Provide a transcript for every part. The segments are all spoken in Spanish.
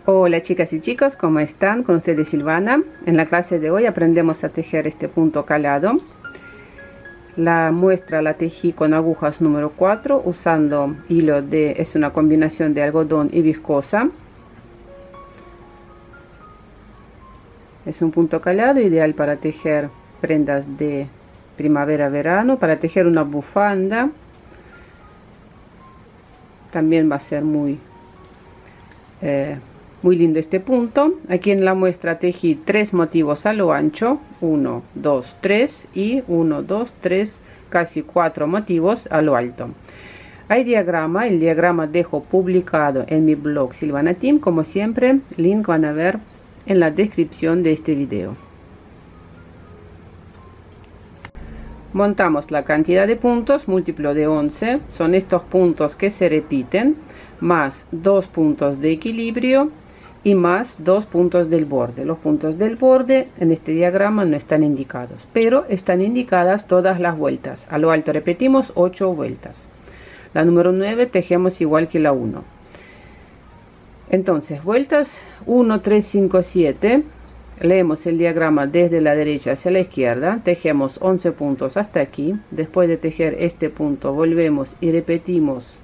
Hola chicas y chicos, ¿cómo están? Con ustedes Silvana. En la clase de hoy aprendemos a tejer este punto calado. La muestra la tejí con agujas número 4 usando hilo es una combinación de algodón y viscosa. Es un punto calado ideal para tejer prendas de primavera-verano, para tejer una bufanda. También va a ser muy lindo este punto. Aquí en la muestra tejí 3 motivos a lo ancho, 1, 2, 3 y 1, 2, 3, casi 4 motivos a lo alto. Hay diagrama, el diagrama dejo publicado en mi blog Silvana Team, como siempre, link van a ver en la descripción de este video. Montamos la cantidad de puntos, múltiplo de 11, son estos puntos que se repiten, más 2 puntos de equilibrio y más 2 puntos del borde. Los puntos del borde en este diagrama no están indicados, pero están indicadas todas las vueltas. A lo alto repetimos 8 vueltas. La número 9 tejemos igual que la 1. Entonces, vueltas 1, 3, 5, 7. Leemos el diagrama desde la derecha hacia la izquierda, tejemos 11 puntos hasta aquí. Después de tejer este punto volvemos y repetimos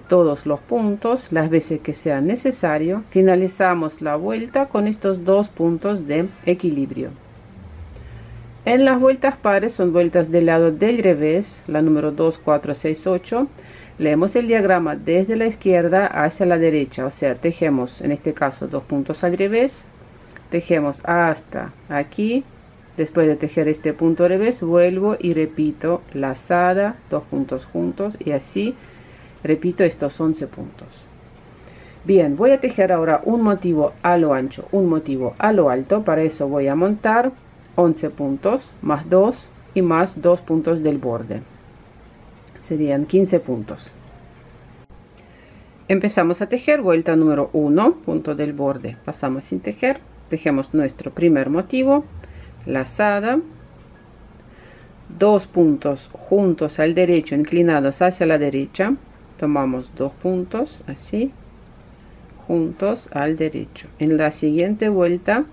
todos los puntos las veces que sea necesario. Finalizamos la vuelta con estos 2 puntos de equilibrio. En las vueltas pares son vueltas del lado del revés, la número 2, 4, 6, 8. Leemos el diagrama desde la izquierda hacia la derecha, o sea, tejemos en este caso 2 puntos al revés. Tejemos hasta aquí. Después de tejer este punto revés, vuelvo y repito lazada, 2 puntos juntos, y así repito estos 11 puntos. Bien, voy a tejer ahora un motivo a lo ancho, un motivo a lo alto. Para eso voy a montar 11 puntos más 2 y más 2 puntos del borde. Serían 15 puntos. Empezamos a tejer vuelta número 1, punto del borde. Pasamos sin tejer. Tejemos nuestro primer motivo, lazada, 2 puntos juntos al derecho, inclinados hacia la derecha. Tomamos 2 puntos así, juntos al derecho. En la siguiente vuelta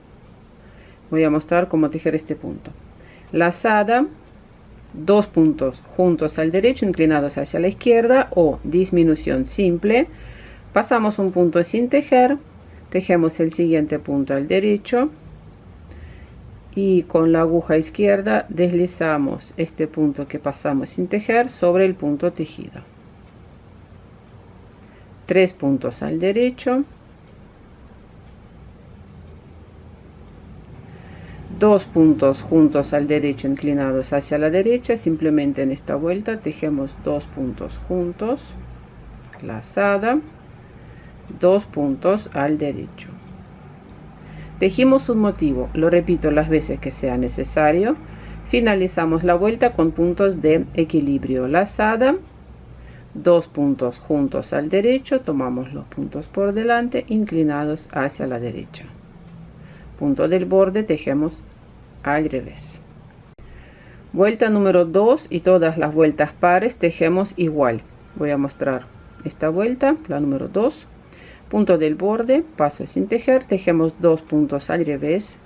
voy a mostrar cómo tejer este punto. Lazada, 2 puntos juntos al derecho, inclinados hacia la izquierda, o disminución simple. Pasamos un punto sin tejer. Tejemos el siguiente punto al derecho y con la aguja izquierda deslizamos este punto que pasamos sin tejer sobre el punto tejido. 3 puntos al derecho, 2 puntos juntos al derecho inclinados hacia la derecha. Simplemente en esta vuelta tejemos 2 puntos juntos, lazada, 2 puntos al derecho. Tejimos un motivo, lo repito las veces que sea necesario. Finalizamos la vuelta con puntos de equilibrio, lazada, 2 puntos juntos al derecho, tomamos los puntos por delante, inclinados hacia la derecha. Punto del borde tejemos al revés. Vuelta número 2 y todas las vueltas pares tejemos igual. Voy a mostrar esta vuelta, la número 2. Punto del borde, paso sin tejer, tejemos 2 puntos al revés.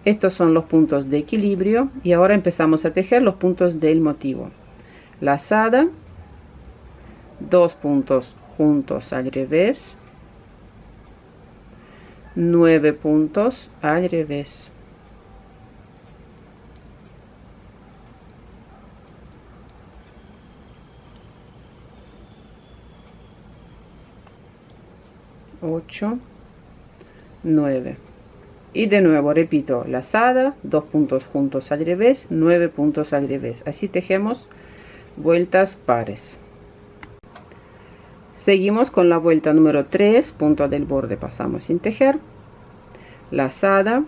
Estos son los puntos de equilibrio y ahora empezamos a tejer los puntos del motivo. Lazada, 2 puntos juntos al revés, 9 puntos al revés. Ocho, 9 y de nuevo repito, lazada, 2 puntos juntos al revés, 9 puntos al revés. Así tejemos vueltas pares. Seguimos con la vuelta número 3, punto del borde, pasamos sin tejer, lazada,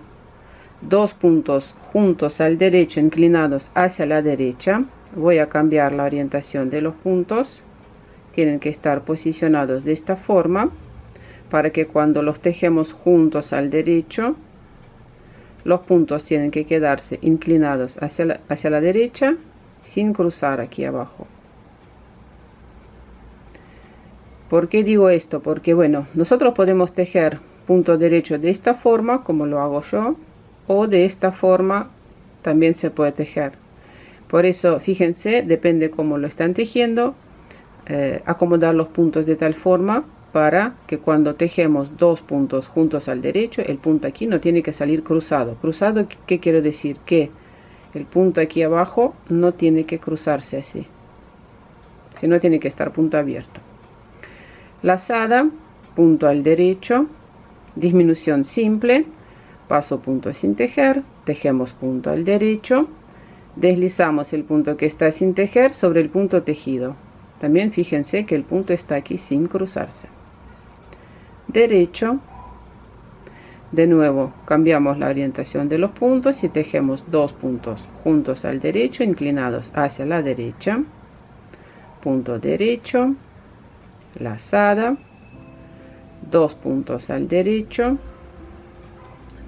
2 puntos juntos al derecho inclinados hacia la derecha. Voy a cambiar la orientación de los puntos, tienen que estar posicionados de esta forma para que cuando los tejemos juntos al derecho, los puntos tienen que quedarse inclinados hacia la derecha sin cruzar aquí abajo. ¿Por qué digo esto? Porque bueno, nosotros podemos tejer punto derecho de esta forma, como lo hago yo, o de esta forma también se puede tejer. Por eso, fíjense, depende cómo lo están tejiendo, acomodar los puntos de tal forma para que cuando tejemos dos puntos juntos al derecho, el punto aquí no tiene que salir cruzado. Cruzado, ¿qué quiero decir? Que el punto aquí abajo no tiene que cruzarse así, sino tiene que estar punto abierto. Lazada, punto al derecho, disminución simple, paso punto sin tejer, tejemos punto al derecho, deslizamos el punto que está sin tejer sobre el punto tejido. También fíjense que el punto está aquí sin cruzarse. Derecho, de nuevo cambiamos la orientación de los puntos y tejemos dos puntos juntos al derecho, inclinados hacia la derecha, punto derecho, lazada, dos puntos al derecho,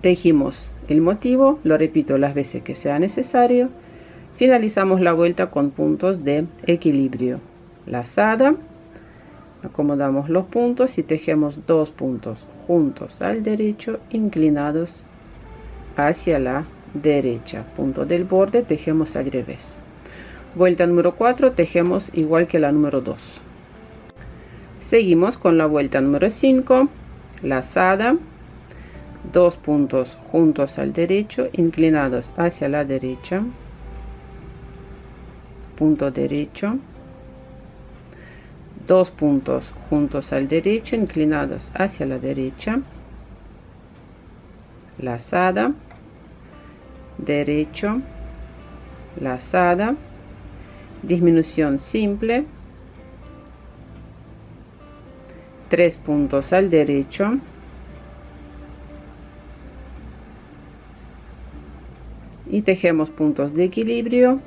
tejimos el motivo, lo repito las veces que sea necesario, finalizamos la vuelta con puntos de equilibrio, lazada, acomodamos los puntos y tejemos dos puntos juntos al derecho, inclinados hacia la derecha, punto del borde, tejemos al revés. Vuelta número 4, tejemos igual que la número 2. Seguimos con la vuelta número 5, lazada, dos puntos juntos al derecho, inclinados hacia la derecha, punto derecho, dos puntos juntos al derecho, inclinados hacia la derecha, lazada, derecho, lazada, disminución simple, tres puntos al derecho, y tejemos puntos de equilibrio,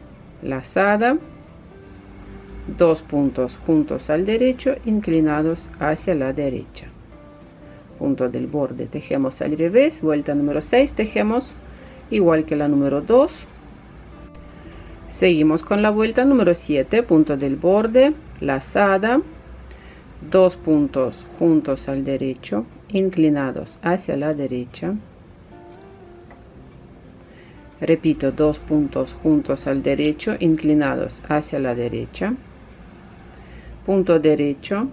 lazada, dos puntos juntos al derecho, inclinados hacia la derecha, punto del borde, tejemos al revés. Vuelta número 6, tejemos igual que la número 2. Seguimos con la vuelta número 7, punto del borde, lazada, dos puntos juntos al derecho, inclinados hacia la derecha, repito, dos puntos juntos al derecho, inclinados hacia la derecha, punto derecho,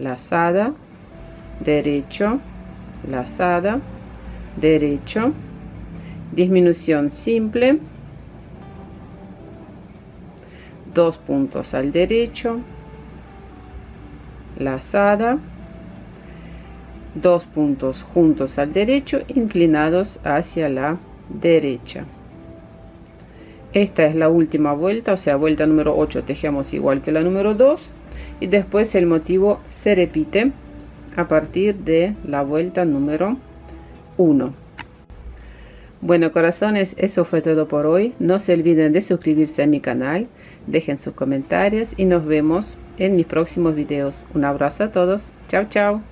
lazada, derecho, lazada, derecho, disminución simple, dos puntos al derecho, lazada, dos puntos juntos al derecho, inclinados hacia la derecha. Esta es la última vuelta, o sea, vuelta número 8, tejemos igual que la número 2 y después el motivo se repite a partir de la vuelta número 1. Bueno, corazones, eso fue todo por hoy. No se olviden de suscribirse a mi canal, dejen sus comentarios y nos vemos en mis próximos videos. Un abrazo a todos. Chao, chao.